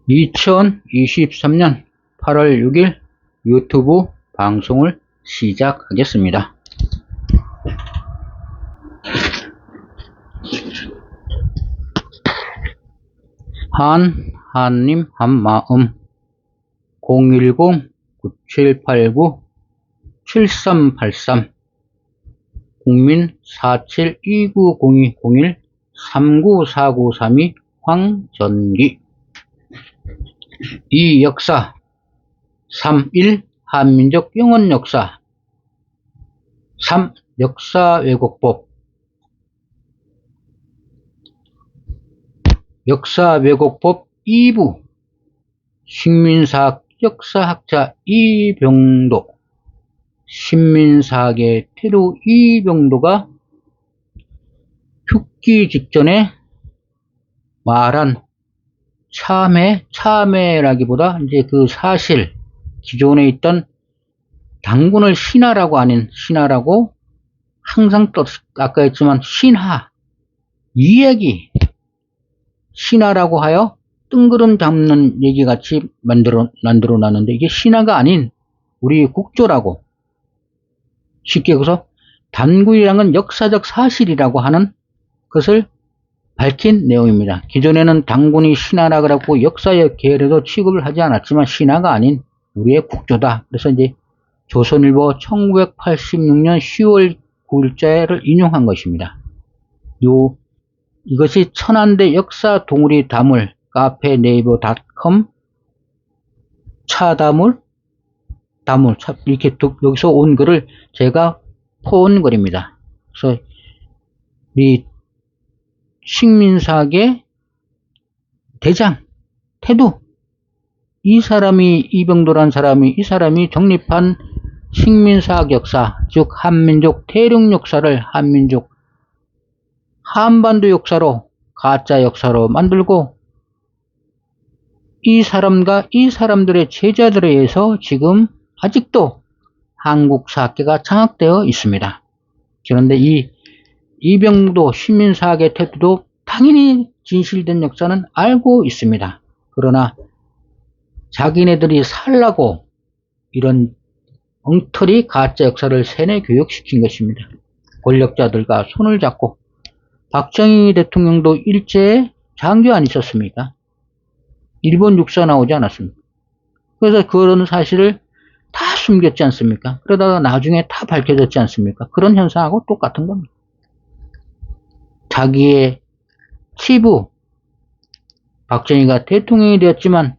2023년 8월 6일 유튜브 방송을 시작하겠습니다. 한님 한마음 010-9789-7383 국민 47290201-394932 황전기. 이 역사 3.1 한민족 영원 역사 3. 역사 왜곡법. 역사 왜곡법 2부 식민사학 역사학자 이병도. 식민사학의 태루 이병도가 죽기 직전에 말한 참회라기보다 이제 그 사실, 기존에 있던 당군을 신하라고 아닌 신하라고 항상 아까 했지만 신하, 이야기, 신하라고 하여 뜬구름 잡는 얘기 같이 만들어 놨는데 이게 신하가 아닌 우리 국조라고. 쉽게 그래서 단군이라는 역사적 사실이라고 하는 것을 밝힌 내용입니다. 기존에는 당군이 신하라 그래갖고 역사의 계열에도 취급을 하지 않았지만 신하가 아닌 우리의 국조다. 그래서 이제 조선일보 1986년 10월 9일자를 인용한 것입니다. 이것이 천안대 역사 동우리 다물 카페 네이버닷컴 차다물 이렇게 여기서 온 글을 제가 퍼온 글입니다. 그래서 이 식민사학의 대장 태두, 이 사람이 이병도란 사람이, 이 사람이 정립한 식민사학 역사, 즉 한민족 대륙 역사를 한반도 역사로, 가짜 역사로 만들고 이 사람과 이 사람들의 제자들에 의해서 지금 아직도 한국 사학계가 장악되어 있습니다. 그런데 이 이병도 식민사학의 태도도 당연히 진실된 역사는 알고 있습니다. 그러나 자기네들이 살라고 이런 엉터리 가짜 역사를 세뇌 교육시킨 것입니다. 권력자들과 손을 잡고. 박정희 대통령도 일제에 장교 안 있었습니까? 일본 육사 나오지 않았습니까? 그래서 그런 사실을 다 숨겼지 않습니까? 그러다가 나중에 다 밝혀졌지 않습니까? 그런 현상하고 똑같은 겁니다. 자기의 치부, 박정희가 대통령이 되었지만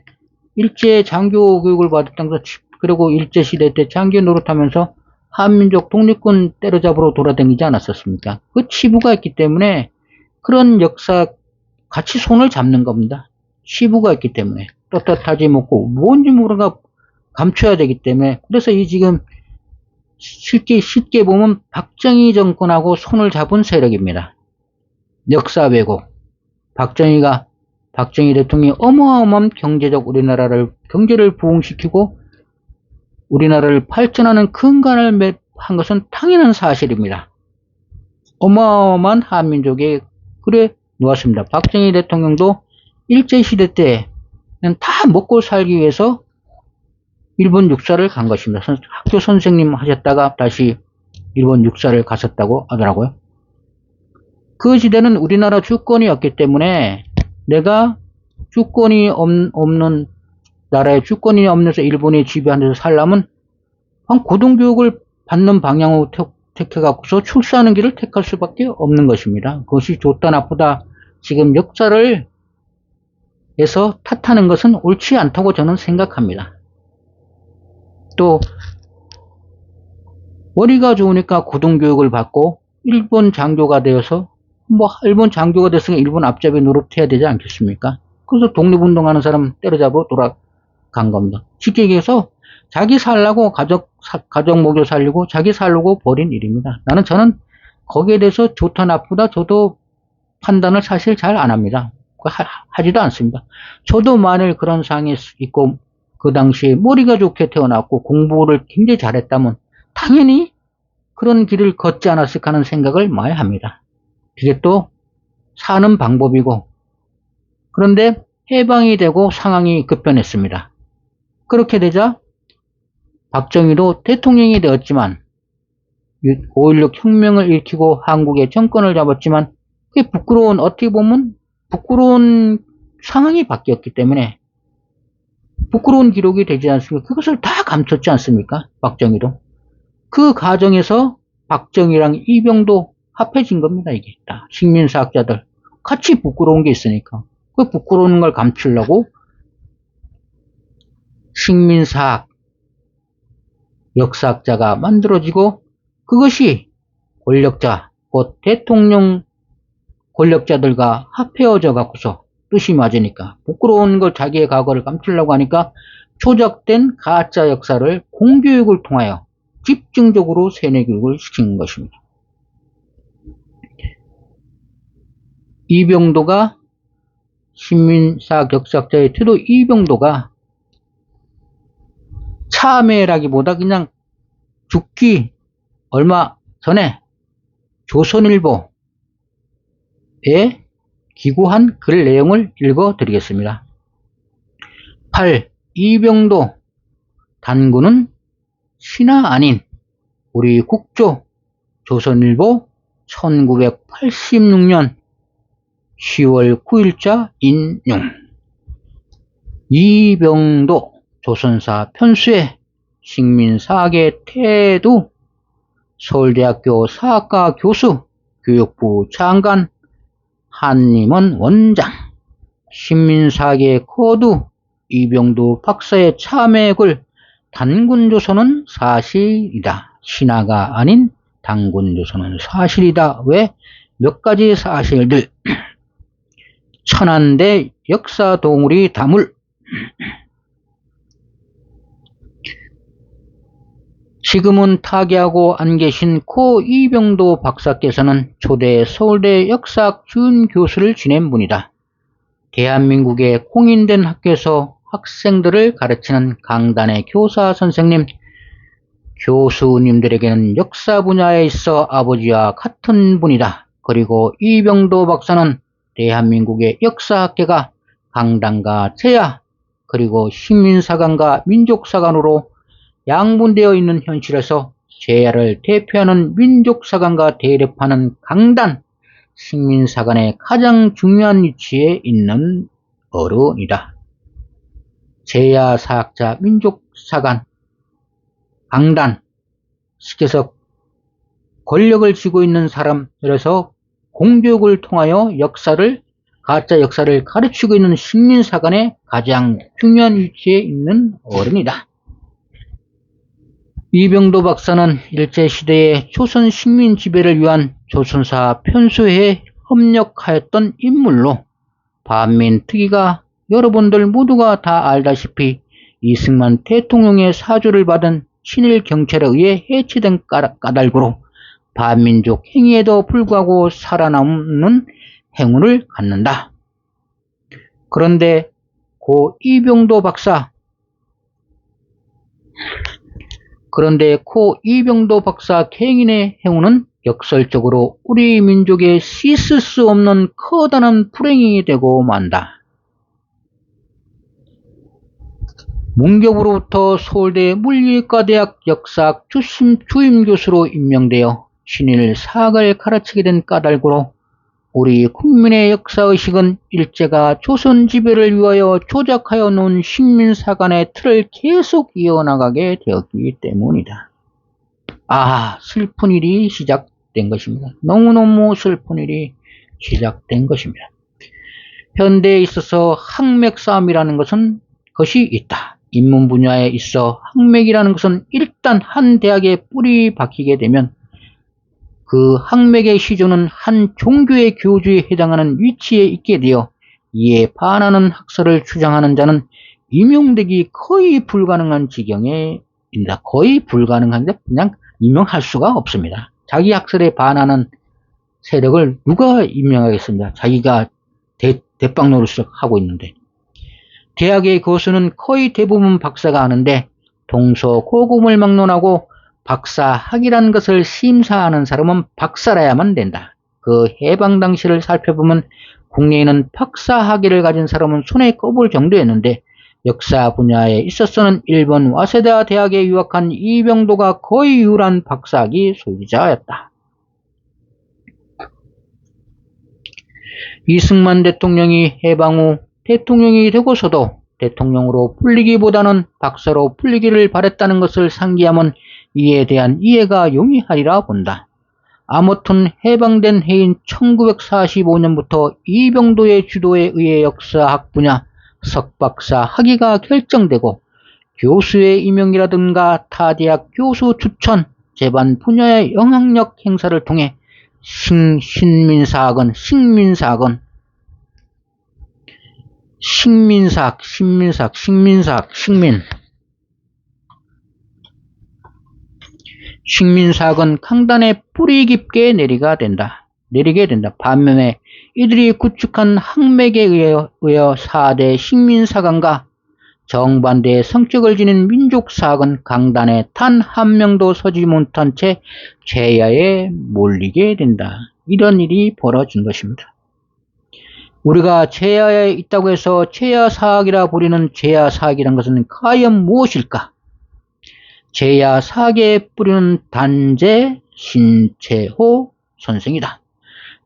일제 장교 교육을 받았다면서, 그리고 일제시대 때 장교 노릇하면서 한민족 독립군 때려잡으러 돌아다니지 않았었습니까? 그 치부가 있기 때문에 그런 역사 같이 손을 잡는 겁니다. 치부가 있기 때문에 떳떳하지 못고 뭔지 모르가 감춰야 되기 때문에. 그래서 이 지금 쉽게 보면 박정희 정권하고 손을 잡은 세력입니다. 역사 왜곡. 박정희 대통령이 어마어마한 경제를 부흥시키고 우리나라를 발전하는 근간을 한 것은 당연한 사실입니다. 어마어마한 한민족에 그래 놓았습니다. 박정희 대통령도 일제시대 때는 다 먹고 살기 위해서 일본 육사를 간 것입니다. 학교 선생님 하셨다가 다시 일본 육사를 갔었다고 하더라고요. 그 시대는 우리나라 주권이었기 때문에 내가 주권이 없는 나라에 주권이 없는서 일본이 지배한 데서 살려면 고등교육을 받는 방향으로 택해갖고서 출세하는 길을 택할 수밖에 없는 것입니다. 그것이 좋다 나쁘다 지금 역사를 해서 탓하는 것은 옳지 않다고 저는 생각합니다. 또 머리가 좋으니까 고등교육을 받고 일본 장교가 되어서 일본 장교가 됐으니까 일본 앞잡이 노릇해야 되지 않겠습니까? 그래서 독립운동하는 사람 때려잡으러 돌아간 겁니다. 쉽게 얘기해서 자기 살라고 가족 먹여 살리고 자기 살려고 벌인 일입니다. 저는 거기에 대해서 좋다 나쁘다 저도 판단을 사실 잘 안 합니다. 하지도 않습니다. 저도 만일 그런 상황에 있고 그 당시에 머리가 좋게 태어났고 공부를 굉장히 잘했다면 당연히 그런 길을 걷지 않았을까 하는 생각을 많이 합니다. 그게 또 사는 방법이고 그런데 해방이 되고 상황이 급변했습니다. 그렇게 되자 박정희도 대통령이 되었지만 5.16 혁명을 일으키고 한국의 정권을 잡았지만 그게 부끄러운, 어떻게 보면 부끄러운 상황이 바뀌었기 때문에 부끄러운 기록이 되지 않습니까? 그것을 다 감췄지 않습니까? 박정희도. 그 과정에서 박정희랑 이병도 합해진 겁니다. 이게 다 식민사학자들 같이 부끄러운 게 있으니까 그 부끄러운 걸 감추려고 식민사학 역사학자가 만들어지고 그것이 권력자, 곧 대통령 권력자들과 합해어져 갖고서 뜻이 맞으니까 부끄러운 걸 자기의 과거를 감추려고 하니까 조작된 가짜 역사를 공교육을 통하여 집중적으로 세뇌교육을 시킨 것입니다. 이병도가 식민사학 역사학자의 태도 이병도가 참회라기보다 그냥 죽기 얼마 전에 조선일보에 기고한 글 내용을 읽어드리겠습니다. 8. 이병도 단군은 신하 아닌 우리 국조 조선일보 1986년 10월 9일자 인용. 이병도 조선사 편수의 식민사학의 태도, 서울대학교 사학과 교수, 교육부 장관, 한림원 원장, 식민사학의 코드, 이병도 박사의 참회글, 단군조선은 사실이다. 신하가 아닌 단군조선은 사실이다. 왜? 몇 가지 사실들. 천안대 역사동우리 다물. 지금은 타계하고 안 계신 고 이병도 박사께서는 초대 서울대 역사학 준교수를 지낸 분이다. 대한민국의 공인된 학교에서 학생들을 가르치는 강단의 교사 선생님, 교수님들에게는 역사 분야에 있어 아버지와 같은 분이다. 그리고 이병도 박사는 대한민국의 역사학계가 강단과 제야, 그리고 식민사관과 민족사관으로 양분되어 있는 현실에서 제야를 대표하는 민족사관과 대립하는 강단, 식민사관의 가장 중요한 위치에 있는 어른이다. 제야 사학자, 민족사관, 강단, 식에서 권력을 쥐고 있는 사람들에서 공교육을 통하여 가짜 역사를 가르치고 있는 식민사관의 가장 중요한 위치에 있는 어른이다. 이병도 박사는 일제시대의 조선 식민 지배를 위한 조선사 편수회에 협력하였던 인물로 반민특위가 여러분들 모두가 다 알다시피 이승만 대통령의 사주를 받은 친일 경찰에 의해 해체된 까닭으로 반민족 행위에도 불구하고 살아남는 행운을 갖는다. 그런데 고 이병도 박사 개인의 행운은 역설적으로 우리 민족의 씻을 수 없는 커다란 불행이 되고 만다. 문교부로부터 서울대 물리과대학 역사학 주임교수로 임명되어 친일 사학을 가르치게 된 까닭으로 우리 국민의 역사의식은 일제가 조선 지배를 위하여 조작하여 놓은 식민사관의 틀을 계속 이어나가게 되었기 때문이다. 슬픈 일이 시작된 것입니다. 너무너무 슬픈 일이 시작된 것입니다. 현대에 있어서 학맥싸움이라는 것이 있다. 인문 분야에 있어 학맥이라는 것은 일단 한 대학에 뿌리 박히게 되면 그 학맥의 시조는 한 종교의 교주에 해당하는 위치에 있게 되어 이에 반하는 학설을 주장하는 자는 임용되기 거의 불가능한 지경에 있다. 거의 불가능한데 그냥 임명할 수가 없습니다. 자기 학설에 반하는 세력을 누가 임명하겠습니까? 자기가 대빵 노릇을 하고 있는데. 대학의 교수는 거의 대부분 박사가 하는데 동서고금을 막론하고 박사학이라는 것을 심사하는 사람은 박사라야만 된다. 그 해방 당시를 살펴보면 국내에는 박사 학위를 가진 사람은 손에 꼽을 정도였는데 역사 분야에 있어서는 일본 와세다 대학에 유학한 이병도가 거의 유일한 박사학위 소유자였다. 이승만 대통령이 해방 후 대통령이 되고서도 대통령으로 풀리기보다는 박사로 풀리기를 바랬다는 것을 상기하면 이에 대한 이해가 용이하리라 본다. 아무튼 해방된 해인 1945년부터 이병도의 주도에 의해 역사학 분야 석박사 학위가 결정되고 교수의 임용이라든가 타 대학 교수 추천, 재반 분야의 영향력 행사를 통해 식민사학은 강단에 뿌리 깊게 내리게 된다. 반면에 이들이 구축한 학맥에 의하여 4대 식민사관과 정반대의 성격을 지닌 민족사학은 강단에 단 한 명도 서지 못한 채 제야에 몰리게 된다. 이런 일이 벌어진 것입니다. 우리가 제야에 있다고 해서 제야사학이라 부르는 제야사학이란 것은 과연 무엇일까? 제야사학의 뿌리는 단재 신채호 선생이다.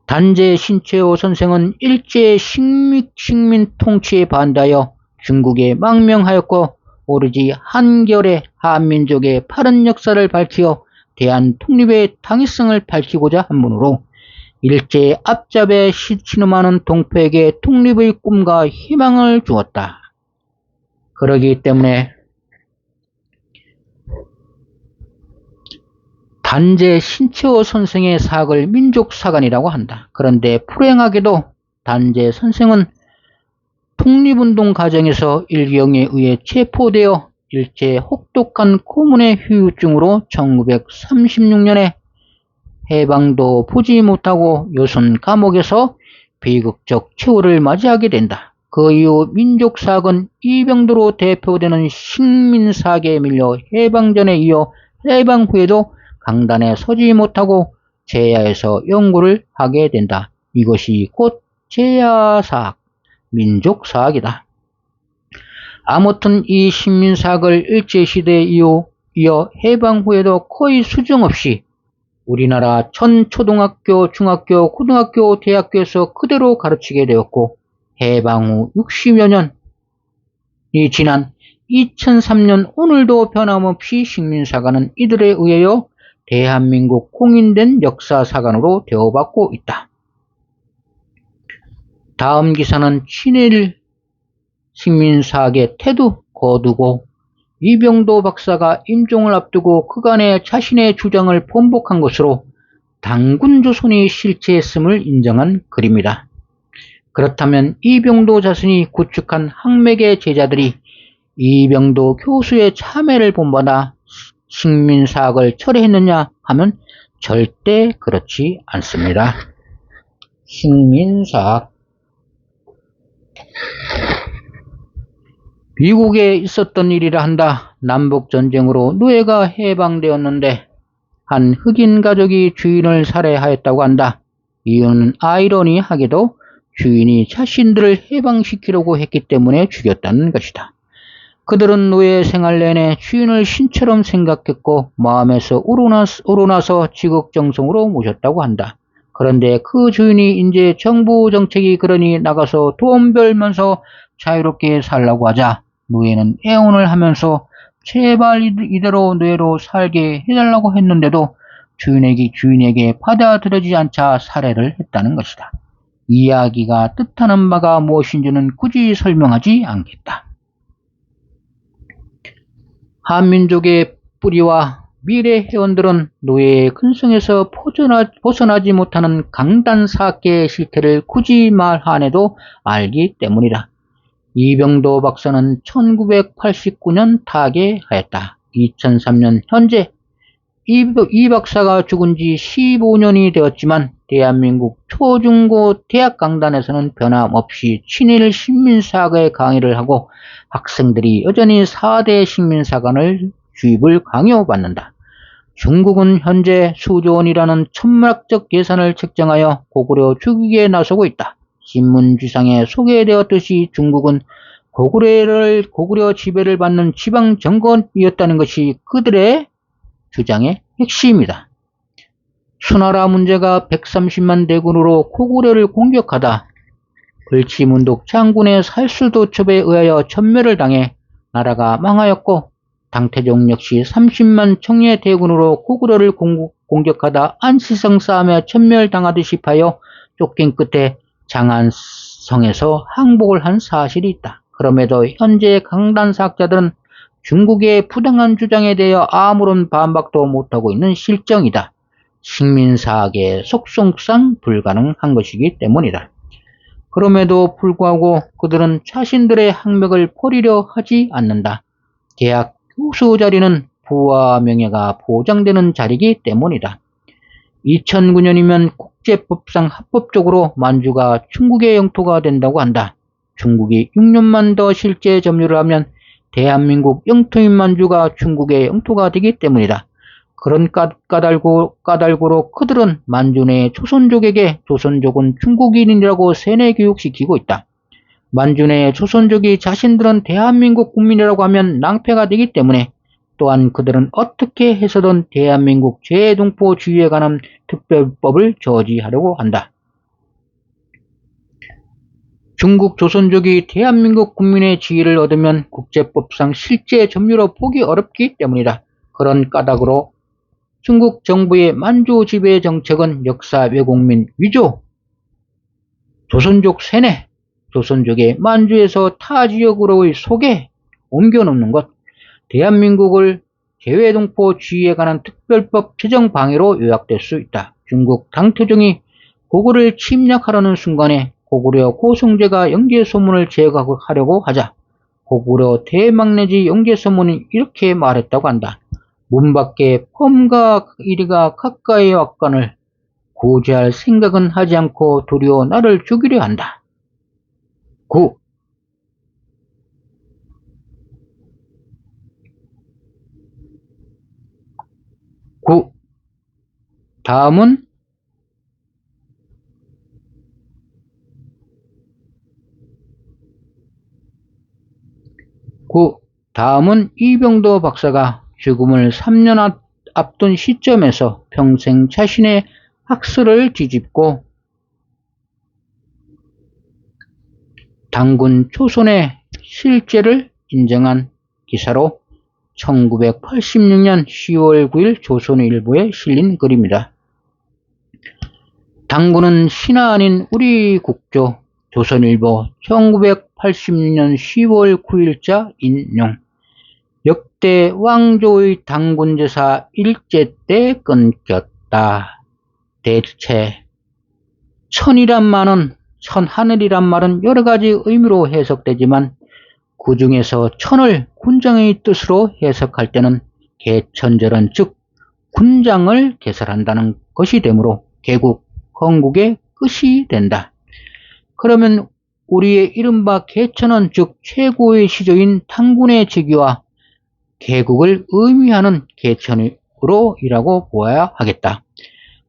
단재 신채호 선생은 일제 식민 통치에 반대하여 중국에 망명하였고 오로지 한결의 한민족의 파른 역사를 밝히어 대한 독립의 당위성을 밝히고자 한 분으로 일제의 앞잡에 신음하는 동포에게 독립의 꿈과 희망을 주었다. 그러기 때문에 단재 신채호 선생의 사학을 민족사관이라고 한다. 그런데 불행하게도 단재 선생은 독립운동 과정에서 일경에 의해 체포되어 일제의 혹독한 고문의 후유증으로 1936년에 해방도 보지 못하고 요순 감옥에서 비극적 최후를 맞이하게 된다. 그 이후 민족사학은 이병도로 대표되는 식민사학에 밀려 해방전에 이어 해방 후에도 강단에 서지 못하고 제야에서 연구를 하게 된다. 이것이 곧 제야사학, 민족사학이다. 아무튼 이 식민사학을 일제시대에 이어 해방 후에도 거의 수정 없이 우리나라 전 초등학교, 중학교, 고등학교, 대학교에서 그대로 가르치게 되었고 해방 후 60여 년이 지난 2003년 오늘도 변함없이 식민사관은 이들에 의하여 대한민국 공인된 역사사관으로 대우받고 있다. 다음 기사는 친일 식민사학의 태도 거두고 이병도 박사가 임종을 앞두고 그간의 자신의 주장을 번복한 것으로 당군조선이 실체했음을 인정한 글입니다. 그렇다면 이병도 자신이 구축한 학맥의 제자들이 이병도 교수의 참회를 본받아 식민사학을 철회했느냐 하면 절대 그렇지 않습니다. 식민사학 미국에 있었던 일이라 한다. 남북전쟁으로 노예가 해방되었는데 한 흑인 가족이 주인을 살해하였다고 한다. 이유는 아이러니하게도 주인이 자신들을 해방시키려고 했기 때문에 죽였다는 것이다. 그들은 노예 생활 내내 주인을 신처럼 생각했고 마음에서 우러나서 지극정성으로 모셨다고 한다. 그런데 그 주인이 이제 정부 정책이 그러니 나가서 돈 벌면서 자유롭게 살라고 하자 노예는 애원을 하면서 제발 이대로 노예로 살게 해달라고 했는데도 주인에게 받아들여지지 않자 살해를 했다는 것이다. 이야기가 뜻하는 바가 무엇인지는 굳이 설명하지 않겠다. 한민족의 뿌리와 미래 회원들은 노예의 근성에서 벗어나지 못하는 강단사학계의 실태를 굳이 말 안 해도 알기 때문이다. 이병도 박사는 1989년 타계하였다. 2003년 현재 이 박사가 죽은 지 15년이 되었지만 대한민국 초중고 대학 강단에서는 변함없이 친일 식민사학의 강의를 하고 학생들이 여전히 4대 식민사관을 주입을 강요받는다. 중국은 현재 수조 원이라는 천문학적 예산을 책정하여 고구려 죽이기에 나서고 있다. 신문지상에 소개되었듯이 중국은 고구려 지배를 받는 지방 정권이었다는 것이 그들의 주장의 핵심이다. 수나라 문제가 130만 대군으로 고구려를 공격하다 을지문독 장군의 살수도첩에 의하여 전멸을 당해 나라가 망하였고, 당태종 역시 30만 청예 대군으로 고구려를 공격하다 안시성 싸움에 전멸당하듯이 하여 쫓긴 끝에 장안성에서 항복을 한 사실이 있다. 그럼에도 현재 강단사학자들은 중국의 부당한 주장에 대하여 아무런 반박도 못하고 있는 실정이다. 식민사학의 속성상 불가능한 것이기 때문이다. 그럼에도 불구하고 그들은 자신들의 학맥을 버리려 하지 않는다. 대학 교수 자리는 부와 명예가 보장되는 자리이기 때문이다. 2009년이면 국제법상 합법적으로 만주가 중국의 영토가 된다고 한다. 중국이 6년만 더 실제 점유를 하면 대한민국 영토인 만주가 중국의 영토가 되기 때문이다. 그런 까닭으로 그들은 만주 내 조선족에게 조선족은 중국인이라고 세뇌교육시키고 있다. 만주 내 조선족이 자신들은 대한민국 국민이라고 하면 낭패가 되기 때문에 또한 그들은 어떻게 해서든 대한민국 재동포주의에 관한 특별법을 저지하려고 한다. 중국 조선족이 대한민국 국민의 지위를 얻으면 국제법상 실제 점유로 보기 어렵기 때문이다. 그런 까닭으로 중국 정부의 만주 지배 정책은 역사 왜곡민 위조, 조선족 세뇌, 조선족의 만주에서 타 지역으로의 소개, 옮겨놓는 것, 대한민국을 재외동포주의에 관한 특별법 제정 방해로 요약될 수 있다. 중국 당태종이 고구려를 침략하려는 순간에 고구려 고성제가 영계소문을 제거하려고 하자 고구려 대망내지 영계소문이 이렇게 말했다고 한다. 문 밖에 펌과 이리가 가까이 왔거늘 구제할 생각은 하지 않고 도리어 나를 죽이려 한다. 9. 다음은 이병도 박사가 죽음을 3년 앞둔 시점에서 평생 자신의 학설을 뒤집고 당군 조선의 실제를 인정한 기사로 1986년 10월 9일 조선일보에 실린 글입니다. 당군은 신하 아닌 우리 국조. 조선일보 1986년 10월 9일자 인용. 역대 왕조의 당군제사 일제 때 끊겼다. 대체 천이란 말은 천하늘이란 말은 여러가지 의미로 해석되지만 그 중에서 천을 군장의 뜻으로 해석할 때는 개천절은 즉 군장을 개설한다는 것이 되므로 개국, 건국의 끝이 된다. 그러면 우리의 이른바 개천은 즉 최고의 시조인 당군의 즉위와 개국을 의미하는 개천으로 이라고 보아야 하겠다.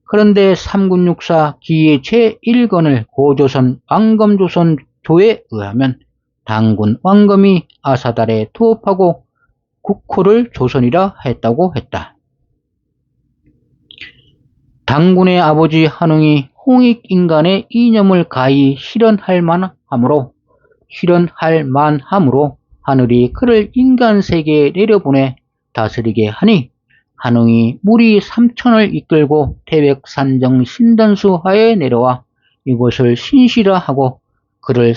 그런데 3964 기의 제1건을 고조선 왕검조선조에 의하면 당군 왕검이 아사달에 투업하고 국호를 조선이라 했다고 했다. 당군의 아버지 한웅이 홍익인간의 이념을 가히 실현할 만하므로 하늘이 그를 인간 세계에 내려보내 다스리게 하니 한웅이 무리 3천을 이끌고 태백산정 신단수 하에 내려와 이곳을 신시라 하고 그를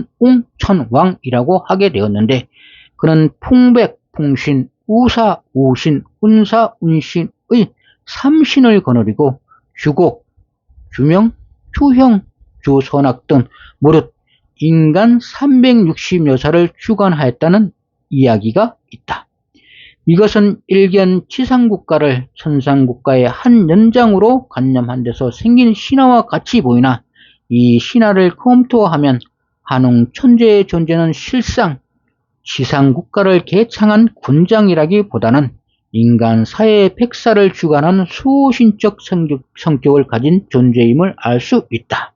한웅천왕이라고 하게 되었는데 그는 풍백, 풍신, 우사, 우신, 운사, 운신의 3신을 거느리고 주곡, 주명, 주형, 주선악 등 무릇 인간 360여사를 주관하였다는 이야기가 있다. 이것은 일견 지상국가를 천상국가의 한 연장으로 관념한 데서 생긴 신화와 같이 보이나 이 신화를 검토하면 한웅 천재의 존재는 실상 지상국가를 개창한 군장이라기보다는 인간 사회의 백사를 주관한 수호신적 성격을 가진 존재임을 알 수 있다.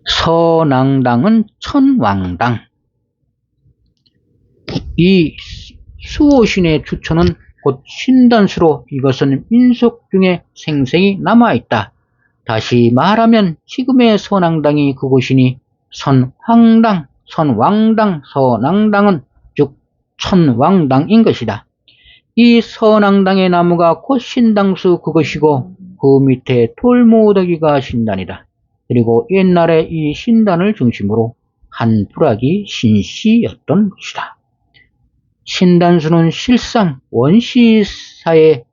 서낭당은 천왕당. 이 수호신의 주처는 곧 신단수로 이것은 민속 중에 생생히 남아있다. 다시 말하면 지금의 서낭당이 그곳이니 선왕당, 선왕당, 서낭당은 즉 천왕당인 것이다. 이 서낭당의 나무가 곧 신당수 그것이고 그 밑에 돌무더기가 신단이다. 그리고 옛날에 이 신단을 중심으로 한 부락이 신씨였던 것이다. 신단수는 실상 원시사의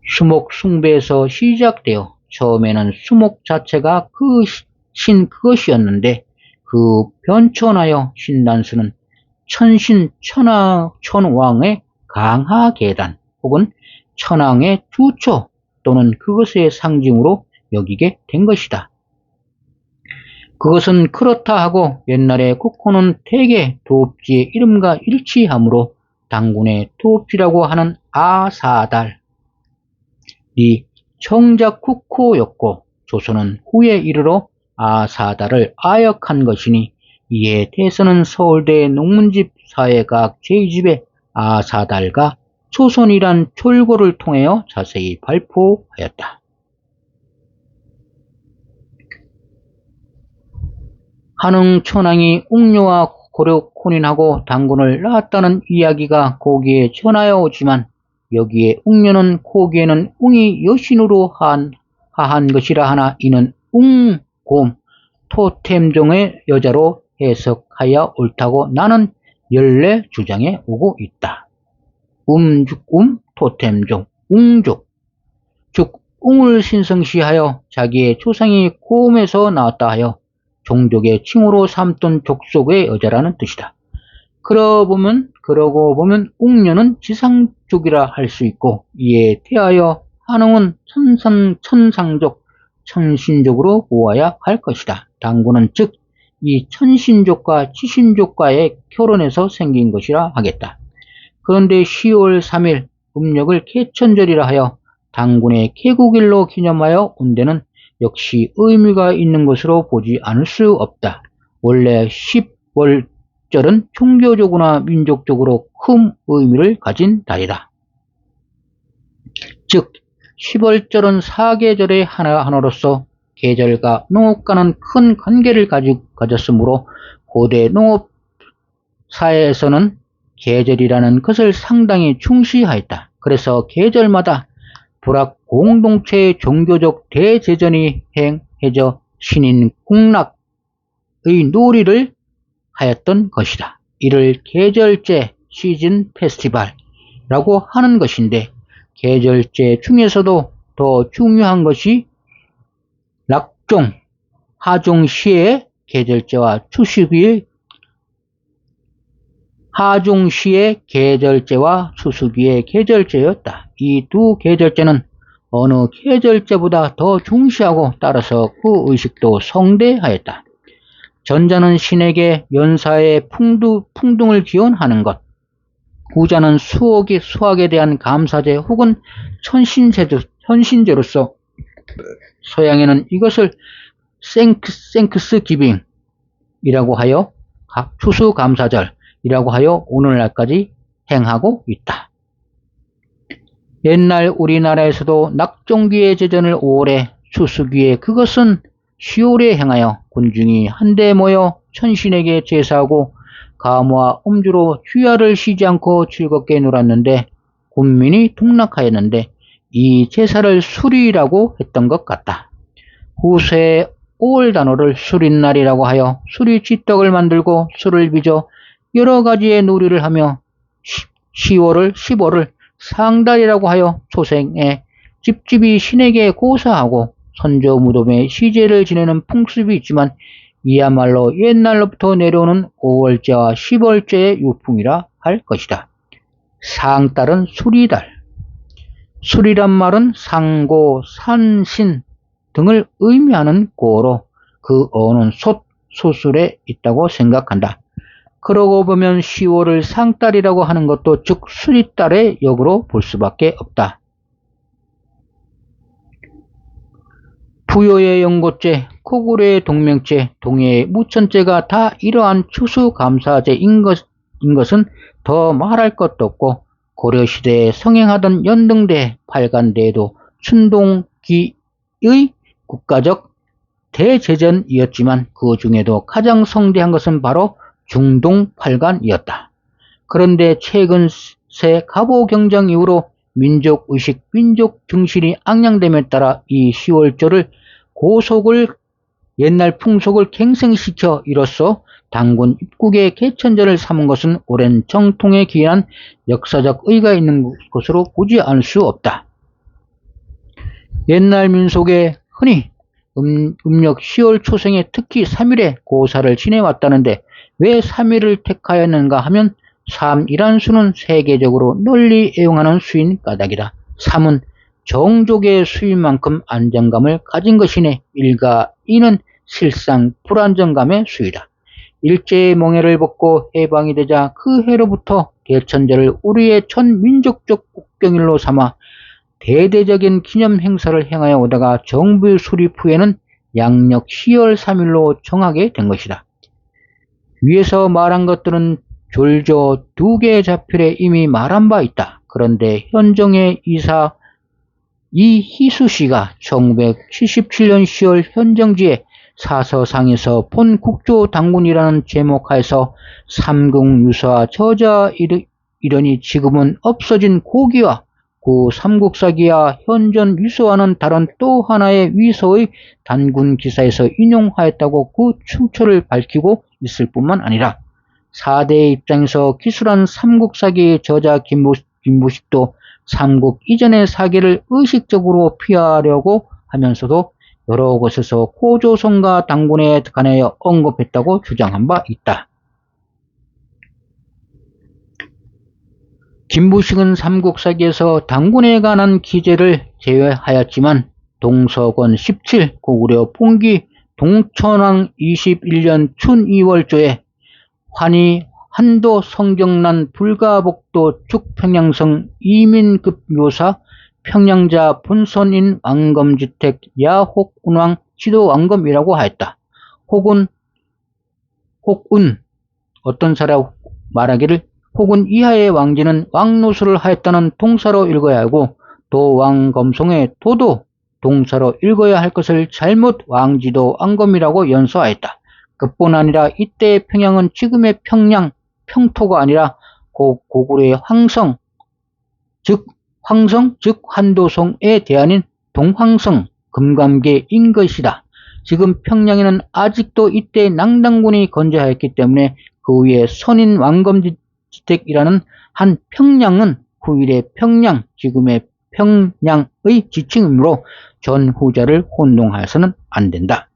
수목숭배에서 시작되어 처음에는 수목 자체가 그것이었는데 그 변천하여 신단수는 천왕의 강하계단 혹은 천왕의 주초 또는 그것의 상징으로 여기게 된 것이다. 그것은 그렇다 하고 옛날에 국호는 대개 도읍지의 이름과 일치하므로 당군의 도읍지라고 하는 아사달이 정작 국호였고 조선은 후에 이르러 아사달을 아역한 것이니 이에 대해서는 서울대 농문집 사회과학 제2집에 아사달과 조선이란 졸고를 통하여 자세히 발표하였다. 한흥 천왕이 웅녀와 고려혼인하고 당군을 낳았다는 이야기가 거기에 전하여 오지만 여기에 웅녀는 거기에는 웅이 여신으로 하한 것이라 하나 이는 웅곰 토템종의 여자로 해석하여 옳다고 나는 연례 주장해 오고 있다. 토템종, 웅족, 즉 웅을 신성시하여 자기의 조상이 곰에서 나왔다 하여 종족의 칭호로 삼던 족속의 여자라는 뜻이다. 그러고 보면 웅녀는 지상족이라 할 수 있고 이에 대하여 한흥은 천상족, 천신족으로 보아야 할 것이다. 당군은 즉 이 천신족과 지신족과의 결혼에서 생긴 것이라 하겠다. 그런데 10월 3일 음력을 개천절이라 하여 당군의 개국일로 기념하여 온 데는 역시 의미가 있는 것으로 보지 않을 수 없다. 원래 10월절은 종교적이나 민족적으로 큰 의미를 가진 달이다. 즉 10월절은 사계절의 하나로서 계절과 농업과는 큰 관계를 가졌으므로 고대 농업사회에서는 계절이라는 것을 상당히 중시하였다. 그래서 계절마다 불악 공동체의 종교적 대제전이 행해져 신인 공락의 놀이를 하였던 것이다. 이를 계절제 시즌 페스티벌이라고 하는 것인데 계절제 중에서도 더 중요한 것이 락종, 하종시의 계절제와 하종시의 계절제와 추수기의 계절제였다. 이 두 계절제는 어느 계절제보다 더 중시하고 따라서 그 의식도 성대하였다. 전자는 신에게 연사의 풍등을 기원하는 것, 후자는 수학에 대한 감사제 혹은 현신제로서 서양에는 이것을 생크스 기빙이라고 하여 추수감사절이라고 하여 오늘날까지 행하고 있다. 옛날 우리나라에서도 낙종기의 제전을 5월에 추수기에 그것은 10월에 행하여 군중이 한데 모여 천신에게 제사하고 가무와 음주로 휴야를 쉬지 않고 즐겁게 놀았는데 군민이 동락하였는데 이 제사를 수리라고 했던 것 같다. 후세에 5월 단오를 수린날이라고 하여 수리쥐떡을 만들고 술을 빚어 여러 가지의 놀이를 하며 15월을 상달이라고 하여 초생에 집집이 신에게 고사하고 선조 무덤에 시제를 지내는 풍습이 있지만 이야말로 옛날로부터 내려오는 5월제와 10월제의 유풍이라 할 것이다. 상달은 수리달. 수리란 말은 상고, 산신 등을 의미하는 고어로 그 어는 소술에 있다고 생각한다. 그러고 보면 10월을 상달이라고 하는 것도 즉 수리달의 역으로 볼 수밖에 없다. 부여의 연고죄, 코구려의 동명죄, 동해의 무천죄가 다 이러한 추수감사죄인 것은 더 말할 것도 없고 고려시대에 성행하던 연등대, 팔간대에도 춘동기의 국가적 대제전이었지만 그 중에도 가장 성대한 것은 바로 중동팔간이었다. 그런데 최근 새 갑오경장 이후로 민족의식, 민족정신이 앙양됨에 따라 이 10월절을 고속을 옛날 풍속을 갱생시켜 이로써 당군 입국의 개천절을 삼은 것은 오랜 정통에 기인한 역사적 의의가 있는 것으로 보지 않을 수 없다. 옛날 민속에 흔히 음력 10월 초생에 특히 3일에 고사를 지내왔다는데 왜 3일을 택하였는가 하면 3이란 수는 세계적으로 널리 애용하는 수인 까닭이다. 3은 정족의 수인 만큼 안정감을 가진 것이네. 1과 2는 실상 불안정감의 수이다. 일제의 멍해를 벗고 해방이 되자 그 해로부터 개천절을 우리의 전민족적 국경일로 삼아 대대적인 기념 행사를 행하여 오다가 정부 수립 후에는 양력 10월 3일로 정하게 된 것이다. 위에서 말한 것들은 졸조 2개의 자필에 이미 말한 바 있다. 그런데 현정의 이사 이희수씨가 1977년 10월 현정지에 사서상에서 본 국조당군이라는 제목하에서 삼국유사 저자 이러니 지금은 없어진 고기와 그 삼국사기와 현존 유서와는 다른 또 하나의 위서의 단군 기사에서 인용하였다고 그 출처를 밝히고 있을 뿐만 아니라 4대의 입장에서 기술한 삼국사기의 저자 김부식도 삼국 이전의 사기를 의식적으로 피하려고 하면서도 여러 곳에서 고조선과 당군에 관하여 언급했다고 주장한 바 있다. 김부식은 삼국사기에서 당군에 관한 기재를 제외하였지만 동서권 17, 고구려 봉기 동천왕 21년 춘 2월조에 환희 한도 성경란 불가복도 축평양성 이민급 묘사 평양자 본선인 왕검주택 야혹운왕 지도왕검이라고 하였다. 혹은 어떤 사람 말하기를 혹은 이하의 왕지는 왕노수를 하였다는 동사로 읽어야 하고 도왕검송의 도도 동사로 읽어야 할 것을 잘못 왕지도 왕검이라고 연서하였다. 그뿐 아니라 이때의 평양은 지금의 평양, 평토가 아니라 고구려의 황성, 즉 한도성의 대안인 동황성, 금감계인 것이다. 지금 평양에는 아직도 이때 낭당군이 건재하였기 때문에 그 위에 선인 왕검주택이라는 한 평양은 후일의 평양, 지금의 평양의 지칭이므로 전후자를 혼동하여서는 안 된다.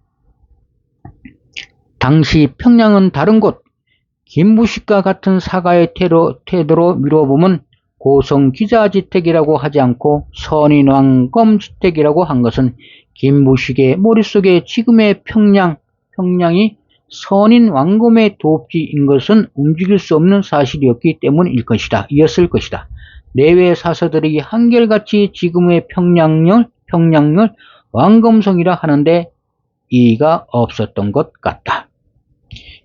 당시 평양은 다른 곳, 김부식과 같은 사가의 태도로 미뤄보면 고성기자지택이라고 하지 않고 선인왕검주택이라고 한 것은 김부식의 머릿속에 지금의 평양이 선인왕검의 도읍지인 것은 움직일 수 없는 사실이었기 때문일 것이다. 이었을 것이다. 내외 사서들이 한결같이 지금의 평양을 왕검성이라 하는데 이의가 없었던 것 같다.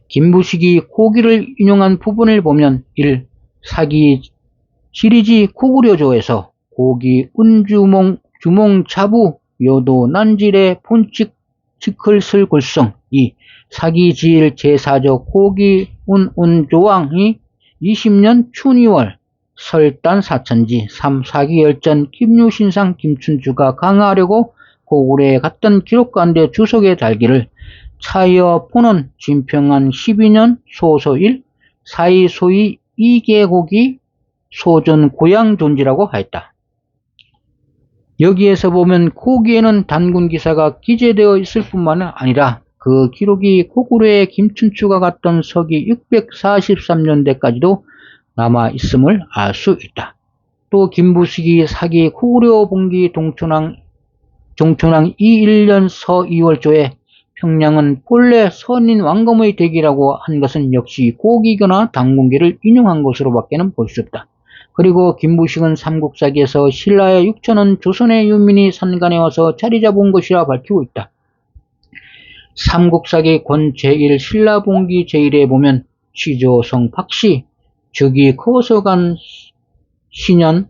김부식이 고기를 인용한 부분을 보면 1. 사기 지리지 고구려조에서 고기 운주몽 주몽자부 요도 난질의 본칙 즉글슬 골성 2. 사기지일 제4조 고기 운조왕이 20년 춘2월 설단 사천지 3. 사기열전 김유신상 김춘주가 강화하려고 고구려에 갔던 기록가운데 주석에 달기를 차이어 포는 진평한 12년 소소일 사이 소위 이계곡이 소전 고향 존지라고 하였다. 여기에서 보면 고기에는 단군 기사가 기재되어 있을 뿐만 아니라 그 기록이 고구려의 김춘추가 갔던 서기 643년대까지도 남아 있음을 알 수 있다. 또 김부식이 사기 고구려 봉기 동천왕 21년 서 2월조에 평양은 본래 선인 왕검의 댁이라고 한 것은 역시 고기거나 당군기를 인용한 것으로밖에는 볼 수 없다. 그리고 김부식은 삼국사기에서 신라의 육천은 조선의 유민이 산간에 와서 자리 잡은 것이라 밝히고 있다. 삼국사기 권 제1 신라봉기 제1에 보면 시조성 박씨, 즉위 거서간 신년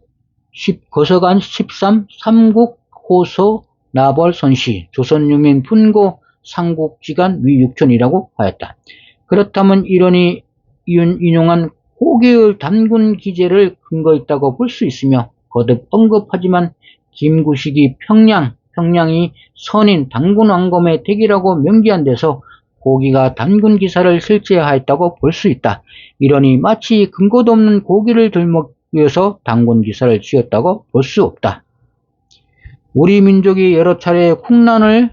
거서간 13 삼국호서 나벌선씨 조선유민 분고 삼국지간 위육천이라고 하였다. 그렇다면 이런이 인용한 고개의 단군 기제를 근거 있다고 볼 수 있으며 거듭 언급하지만 김구식이 평양이 선인 단군 왕검의 댁이라고 명기한 데서 고기가 단군 기사를 실제하였다고 볼 수 있다. 이러니 마치 근거도 없는 고기를 들먹여서 단군 기사를 지었다고 볼 수 없다. 우리 민족이 여러 차례 국난을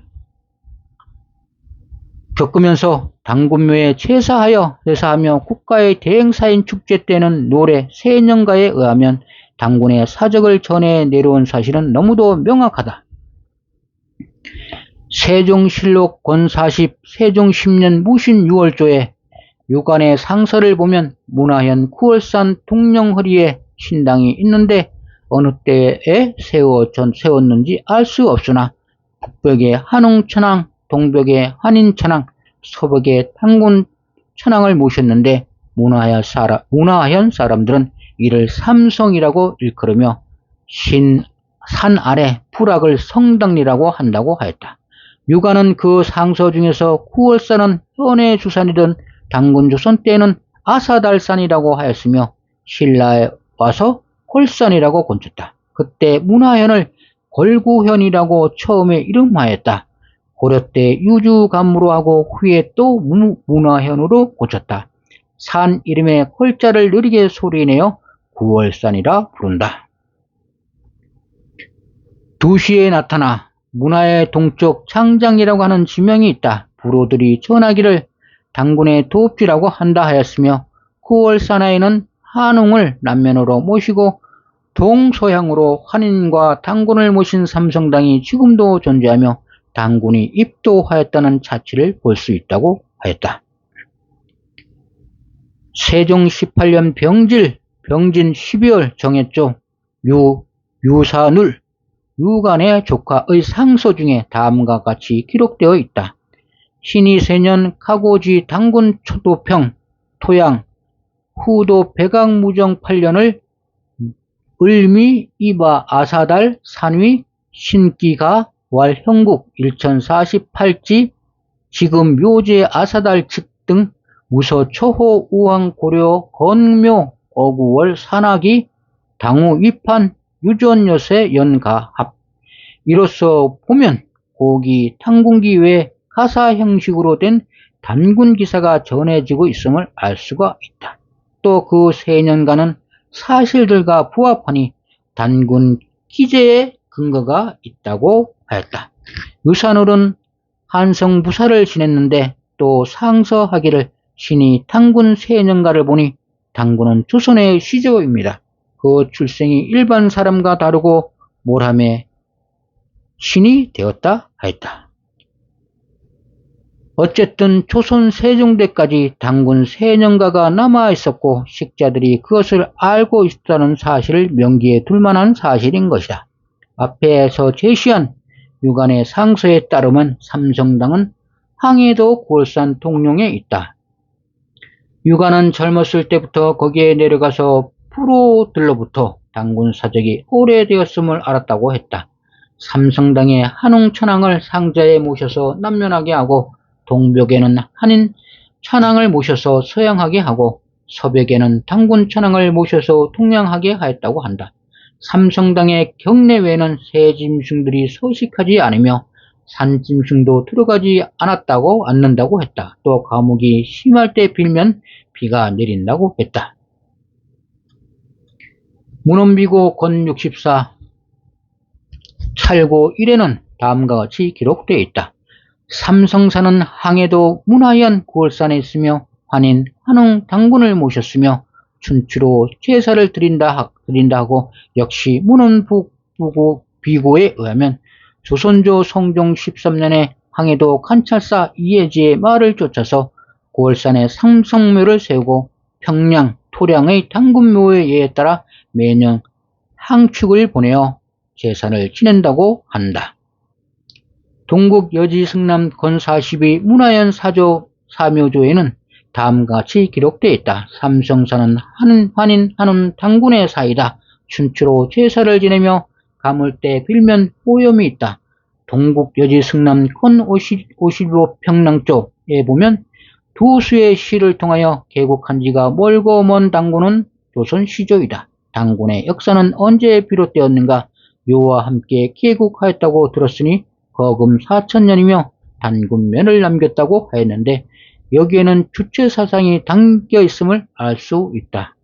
겪으면서 단군묘에 제사하며 국가의 대행사인 축제 때는 노래 세년가에 의하면 단군의 사적을 전해 내려온 사실은 너무도 명확하다. 세종실록 권40 세종 10년 무신 6월조에 유관의 상서를 보면 문화현 9월산 동령허리에 신당이 있는데 어느 때에 세웠는지 알 수 없으나 북벽에 한웅천왕, 동벽에 한인천왕, 서벽에 단군천왕을 모셨는데 문화현 사람들은 이를 삼성이라고 일컬으며 산 아래 불악을 성당리라고 한다고 하였다. 유가는 그 상서 중에서 9월산은 현의 주산이던 단군조선 때에는 아사달산이라고 하였으며 신라에 와서 홀산이라고 건쳤다. 그때 문화현을 걸구현이라고 처음에 이름하였다. 고려 때 유주감으로 하고 후에 또 문화현으로 고쳤다. 산 이름에 홀자를 느리게 소리내어 9월산이라 부른다. 2시에 나타나 문화의 동쪽 창장이라고 하는 지명이 있다. 부로들이 전하기를 단군의 도읍지라고 한다 하였으며 9월산하에는 한웅을 남면으로 모시고 동서향으로 한인과 단군을 모신 삼성당이 지금도 존재하며 단군이 입도하였다는 자취를 볼 수 있다고 하였다. 세종 18년 병진 12월 정했죠. 유사눌 유관의 조카의 상서 중에 다음과 같이 기록되어 있다. 신이 세년 카고지 단군 초도평 토양 후도 백악무정 8년을 을미 이바 아사달 산위 신기가 왈 형국 1048지 지금 묘제 아사달 측 등 무서 초호 우왕 고려 건묘 어구월 산악이 당우 위판 유전여세 연가합. 이로써 보면 고기 탕군기 외에 가사 형식으로 된 단군 기사가 전해지고 있음을 알 수가 있다. 또 그 세년간은 사실들과 부합하니 단군 기제의 근거가 있다고 하였다. 유산울은 한성부사를 지냈는데 또 상서하기를 신이 단군 세년가를 보니 단군은 조선의 시조입니다. 그 출생이 일반 사람과 다르고 몰함에 신이 되었다 하였다. 어쨌든 조선 세종대까지 단군 세년가가 남아있었고 식자들이 그것을 알고 있다는 사실을 명기에 둘만한 사실인 것이다. 앞에서 제시한 유관의 상서에 따르면 삼성당은 항해도 골산 통영에 있다. 유관은 젊었을 때부터 거기에 내려가서 프로들로부터 단군 사적이 오래되었음을 알았다고 했다. 삼성당의 한웅천왕을 상자에 모셔서 남면하게 하고 동벽에는 한인 천왕을 모셔서 서양하게 하고 서벽에는 단군 천왕을 모셔서 동양하게 하였다고 한다. 삼성당의 경내외에는 새 짐승들이 서식하지 않으며 산짐승도 들어가지 않는다고 했다. 또 가뭄이 심할 때 빌면 비가 내린다고 했다. 문헌비고 권 64 찰고 1에는 다음과 같이 기록되어 있다. 삼성사는 항해도 문화현 9월산에 있으며 환인 한웅 단군을 모셨으며 춘추로 제사를 드린다 하고 역시 문헌비고에 의하면 조선조 성종 13년에 항해도 관찰사 이해지의 말을 쫓아서 9월산에 삼성묘를 세우고 평양, 토량의 단군묘의 예에 따라 매년 항축을 보내어 제사를 지낸다고 한다. 동국 여지 승남 건42 문화연 사조 사묘조에는 다음과 같이 기록되어 있다. 삼성사는 환인 한운 당군의 사이다. 춘추로 제사를 지내며 가물때 빌면 오염이 있다. 동국 여지 승남 건55 평랑 쪽에 보면 두 수의 시를 통하여 개국한 지가 멀고 먼 당군은 조선 시조이다. 당군의 역사는 언제 비롯되었는가? 묘와 함께 개국하였다고 들었으니 거금 4천년이며 단군면을 남겼다고 하였는데 여기에는 주체사상이 담겨 있음을 알 수 있다.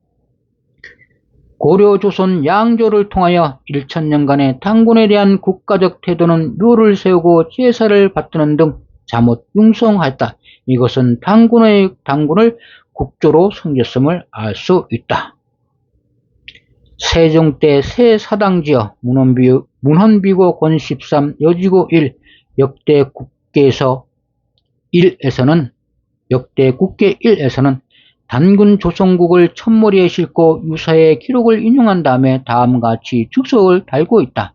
고려 조선 양조를 통하여 1000년간의 당군에 대한 국가적 태도는 묘를 세우고 제사를 받드는 등 잠옷 융성하였다. 이것은 당군을 국조로 섬겼음을 알 수 있다. 세종 때 새 사당지어 문헌비고 권13 여지고 1 역대 국계 1에서는 단군 조선국을 첫머리에 싣고 유사의 기록을 인용한 다음에 다음과 같이 주석을 달고 있다.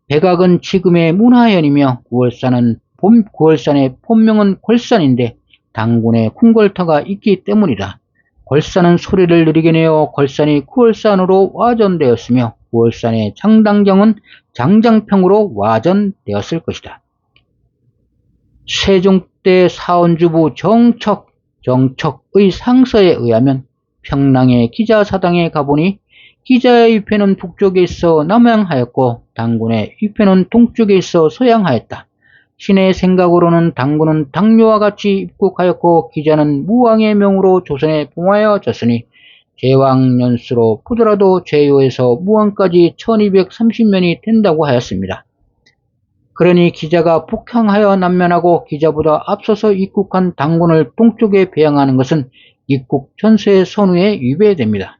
백악은 지금의 문화현이며 구월산의 본명은 골산인데 당군의 궁궐터가 있기 때문이다. 골산은 소리를 느리게 내어 골산이 구월산으로 와전되었으며 구월산의 장당경은 장장평으로 와전되었을 것이다. 세종 때 사원주부 정척의 상서에 의하면 평랑의 기자사당에 가보니 기자의 위패는 북쪽에 있어 남향하였고 당군의 위패는 동쪽에 있어 서양하였다. 신의 생각으로는 당군은 당뇨와 같이 입국하였고 기자는 무왕의 명으로 조선에 봉하여졌으니 제왕년수로 보더라도 제요에서 무왕까지 1230년이 된다고 하였습니다. 그러니 기자가 북향하여 남면하고 기자보다 앞서서 입국한 당군을 동쪽에 배양하는 것은 입국 전서의 선우에 위배됩니다.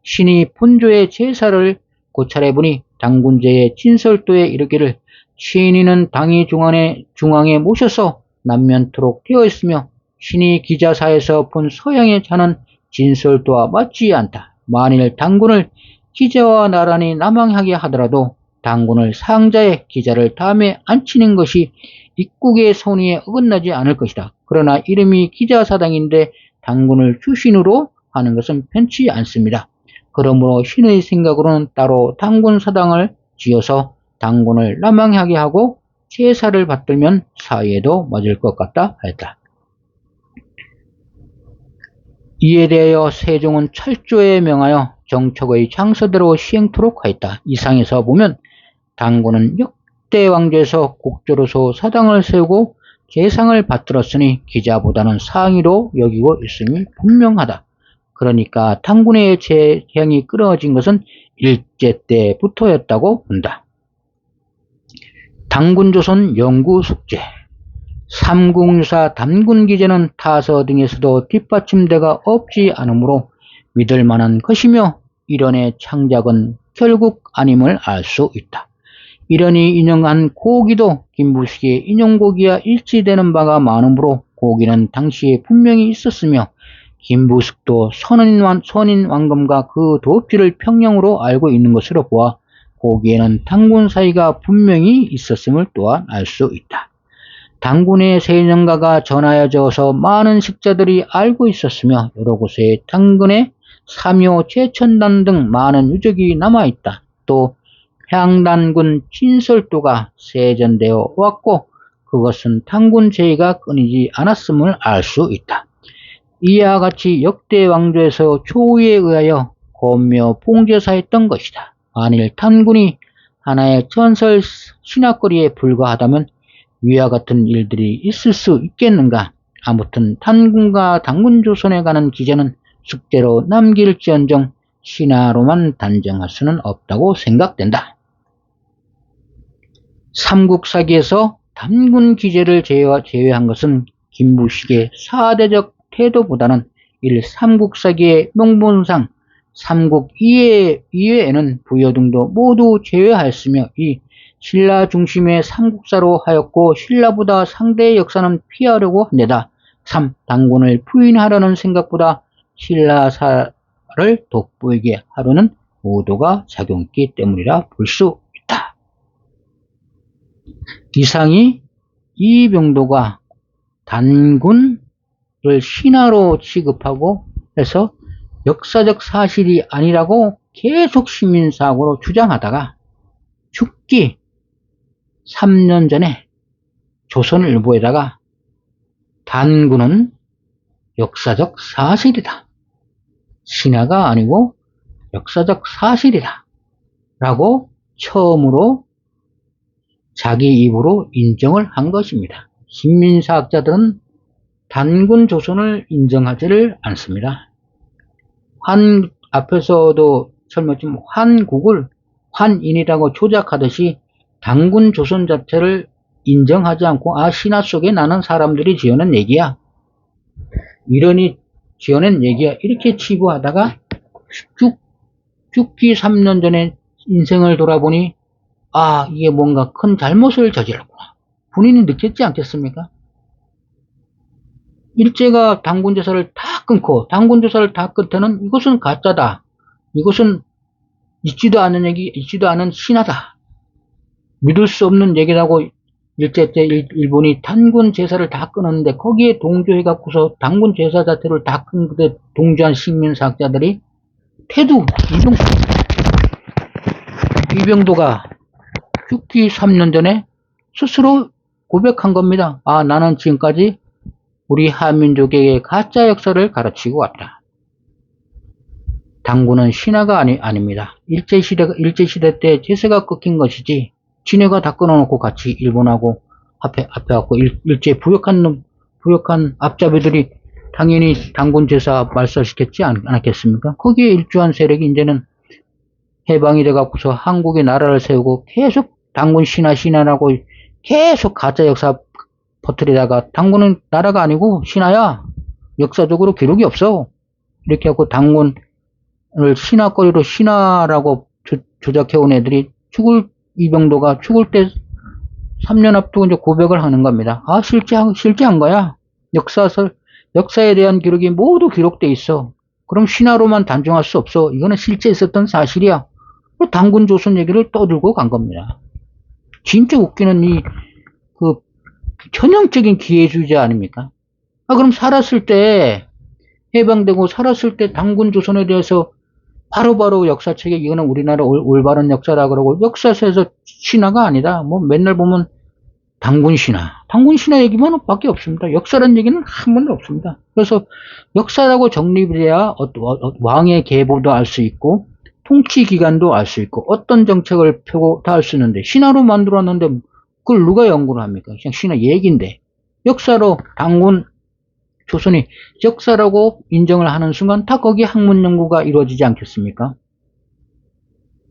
신이 본조의 제사를 고찰해 보니 당군제의 진설도에 이르기를 신인은 당이 중앙에 모셔서 남면토록 되어 있으며 신이 기자사에서 본 서양의 자는 진설도와 맞지 않다. 만일 당군을 기자와 나란히 남항하게 하더라도 당군을 상자에 기자를 다음에 앉히는 것이 입국의 선의에 어긋나지 않을 것이다. 그러나 이름이 기자사당인데 당군을 주신으로 하는 것은 편치 않습니다. 그러므로 신의 생각으로는 따로 당군사당을 지어서 당군을 남항하게 하고 제사를 받들면 사이에도 맞을 것 같다 하였다. 이에 대하여 세종은 철조에 명하여 정척의 장서대로 시행토록 하였다. 이상에서 보면 당군은 역대 왕조에서 국조로서 사당을 세우고 제상을 받들었으니 기자보다는 상위로 여기고 있음이 분명하다. 그러니까 당군의 재향이 끊어진 것은 일제 때부터였다고 본다. 당군조선 영구숙제 삼국유사 단군기제는 타서 등에서도 뒷받침대가 없지 않으므로 믿을만한 것이며 이런의 창작은 결국 아님을 알 수 있다. 이런이 인용한 고기도 김부식의 인용고기와 일치되는 바가 많으므로 고기는 당시에 분명히 있었으며 김부식도 선인왕검과 그 도읍지를 평양으로 알고 있는 것으로 보아 고기에는 당군 사이가 분명히 있었음을 또한 알 수 있다. 당군의 세년가가 전하여져서 많은 식자들이 알고 있었으며 여러 곳에 당군의 사묘, 제천단 등 많은 유적이 남아있다. 또 향단군 진설도가 세전되어 왔고 그것은 당군 제의가 끊이지 않았음을 알 수 있다. 이와 같이 역대 왕조에서 초의에 의하여 권묘 봉제사했던 것이다. 만일 단군이 하나의 전설 신학거리에 불과하다면 위와 같은 일들이 있을 수 있겠는가? 아무튼 단군과 당군조선에 가는 기제는 숙제로 남길지언정 신화로만 단정할 수는 없다고 생각된다. 삼국사기에서 단군 기제를 제외한 것은 김부식의 사대적 태도보다는 삼국사기의 명분상 삼국 이외에는 부여 등도 모두 제외하였으며 이 신라 중심의 삼국사로 하였고 신라보다 상대의 역사는 피하려고 한데다 3. 당군을 부인하려는 생각보다 신라사를 돋보이게 하려는 모두가 작용했기 때문이라 볼 수 있다. 이상이 이병도가 단군을 신화로 취급하고 해서 역사적 사실이 아니라고 계속 시민사고로 주장하다가 죽기 3년 전에 조선일보에다가 단군은 역사적 사실이다. 신화가 아니고 역사적 사실이다. 라고 처음으로 자기 입으로 인정을 한 것입니다. 신민사학자들은 단군 조선을 인정하지를 않습니다. 앞에서도 설명했지만 환국을 환인이라고 조작하듯이 단군 조선 자체를 인정하지 않고 신화 속에 나는 사람들이 지어낸 얘기야. 이러니 지어낸 얘기야. 이렇게 치부하다가 죽기 3년 전에 인생을 돌아보니 이게 뭔가 큰 잘못을 저질렀구나. 본인이 느꼈지 않겠습니까? 일제가 단군 제사를 다 끊고 단군 제사를 다 끝에는 이것은 가짜다. 이것은 있지도 않은 얘기, 있지도 않은 신화다. 믿을 수 없는 얘기라고 일제 때 일본이 단군 제사를 다 끊었는데 거기에 동조해갖고서 단군 제사 자체를 다 끊는데 동조한 식민사학자들이 태두 이병도가 죽기 3년 전에 스스로 고백한 겁니다. 나는 지금까지 우리 한민족에게 가짜 역사를 가르치고 왔다. 단군은 신화가 아닙니다. 일제시대 때 제사가 끊긴 것이지, 진해가 다 끊어놓고 같이 일본하고 앞에 갖고 일제 부역한 앞잡이들이 당연히 단군 제사 말살시켰지 않았겠습니까? 거기에 일조한 세력이 이제는 해방이 돼갖고서 한국의 나라를 세우고 계속 단군 신화라고 계속 가짜 역사 퍼뜨리다가 단군은 나라가 아니고 신화야. 역사적으로 기록이 없어. 이렇게 하고 단군을 신화거리로 신화라고 조작해온 애들이 이병도가 죽을 때 3년 앞두고 이제 고백을 하는 겁니다. 실제한 거야. 역사에 대한 기록이 모두 기록돼 있어. 그럼 신화로만 단정할 수 없어. 이거는 실제 있었던 사실이야. 단군 조선 얘기를 떠들고 간 겁니다. 진짜 웃기는 전형적인 기회주의자 아닙니까? 그럼 살았을 때, 해방되고 살았을 때 단군 조선에 대해서 바로바로 역사책에 이거는 우리나라 올바른 역사라 그러고 역사서에서 신화가 아니다. 맨날 보면 단군 신화 얘기만 밖에 없습니다. 역사라는 얘기는 한 번도 없습니다. 그래서 역사라고 정립이 돼야 왕의 계보도 알 수 있고 통치 기간도 알 수 있고 어떤 정책을 펴고 다 알 수 있는데 신화로 만들었는데 그걸 누가 연구를 합니까? 그냥 신화 얘기인데 역사로 단군 조선이 역사라고 인정을 하는 순간 다 거기에 학문 연구가 이루어지지 않겠습니까?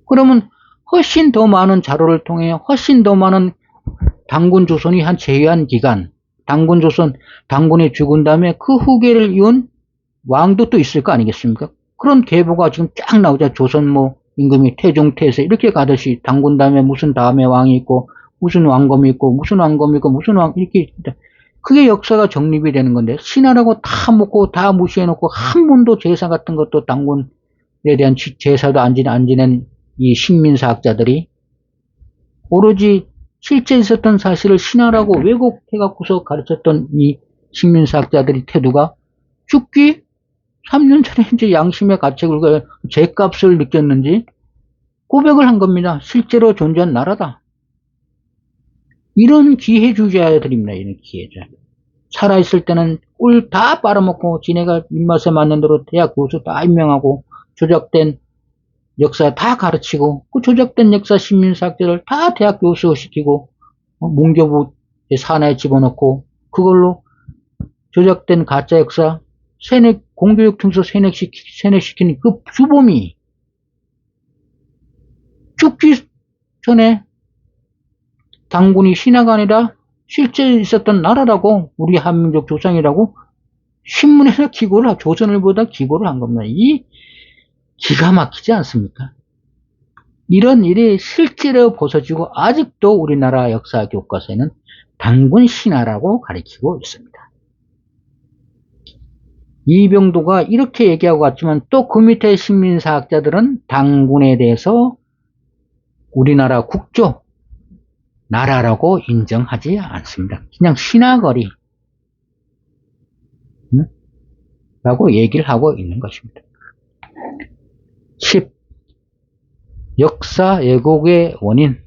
그러면 훨씬 더 많은 자료를 통해 훨씬 더 많은 단군 조선이 한 제외한 기간, 단군이 죽은 다음에 그 후계를 이은 왕도 또 있을 거 아니겠습니까? 그런 계보가 지금 쫙 나오죠. 조선 임금이 태종, 태세 이렇게 가듯이 단군 다음에 무슨 다음에 왕이 있고 무슨 왕검이 있고 무슨 왕검이 있고 무슨 왕 이렇게 그게 역사가 정립이 되는 건데 신화라고 다 먹고 다 무시해놓고 한 번도 제사 같은 것도 단군에 대한 제사도 안 지낸 이 식민사학자들이 오로지 실제 있었던 사실을 신화라고 왜곡해갖고서 가르쳤던 이 식민사학자들의 태도가 죽기 3년 전에 이제 양심의 가책을 죄값을 느꼈는지 고백을 한 겁니다. 실제로 존재한 나라다. 이런 기회주의자들입니다. 이런 기회주의. 살아있을 때는 꿀 다 빨아먹고 지네가 입맛에 맞는 대로 대학 교수 다 임명하고 조작된 역사 다 가르치고 그 조작된 역사 신민사학자를 다 대학 교수 시키고 문교부 산하에 집어넣고 그걸로 조작된 가짜 역사 공교육 통해서 세뇌시키는 그 주범이 죽기 전에 단군이 신화가 아니라 실제 있었던 나라라고 우리 한민족 조상이라고 신문에서 조선일보다 기고를 한 겁니다. 이 기가 막히지 않습니까? 이런 일이 실제로 벗어지고 아직도 우리나라 역사 교과서에는 단군 신화라고 가리키고 있습니다. 이병도가 이렇게 얘기하고 갔지만 또 그 밑에 신민사학자들은 당군에 대해서 우리나라 국조, 나라라고 인정하지 않습니다. 그냥 신하거리 라고 얘기를 하고 있는 것입니다. 10. 역사 왜곡의 원인.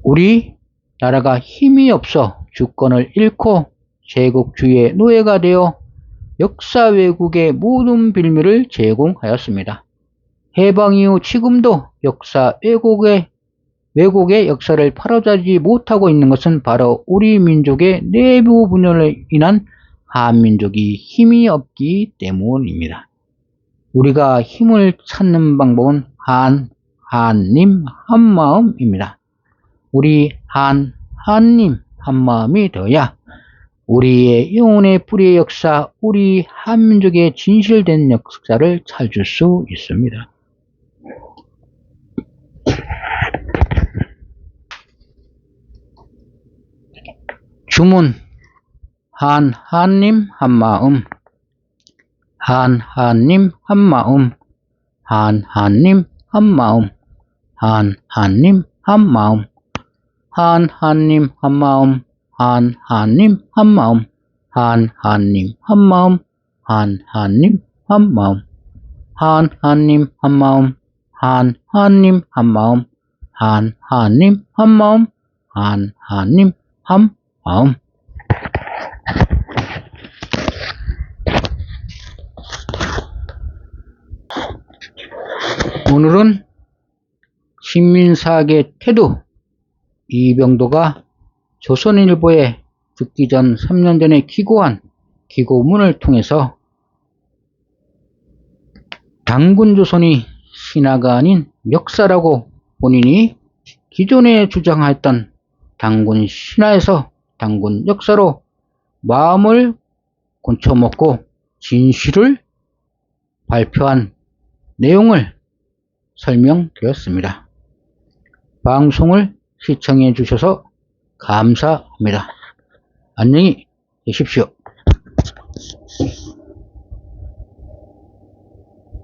우리나라가 힘이 없어 주권을 잃고 제국주의의 노예가 되어 역사 왜곡의 모든 빌미를 제공하였습니다. 해방 이후 지금도 역사 왜곡의 역사를 바로잡지 못하고 있는 것은 바로 우리 민족의 내부 분열로 인한 한민족이 힘이 없기 때문입니다. 우리가 힘을 찾는 방법은 한님 한마음입니다. 우리 한님 한마음이 되어야 우리의 영혼의 뿌리의 역사, 우리 한민족의 진실된 역사를 찾을 수 있습니다. 주문. 한님 한마음. 한님 한마음. 한님 한마음. 한님 한마음. 한님 한마음. 한님 한마음. 한님 한마음. 한님 한마음. 한님 한마음. 한님 한마음. 한님 한마음. 한님 한마음. 오늘은 신민사학의 태도, 이병도가 조선일보에 듣기 전 3년 전에 기고한 기고문을 통해서 당군조선이 신화가 아닌 역사라고 본인이 기존에 주장했던 당군 신화에서 당군 역사로 마음을 곤쳐먹고 진실을 발표한 내용을 설명드렸습니다. 방송을 시청해 주셔서 감사합니다. 안녕히 계십시오.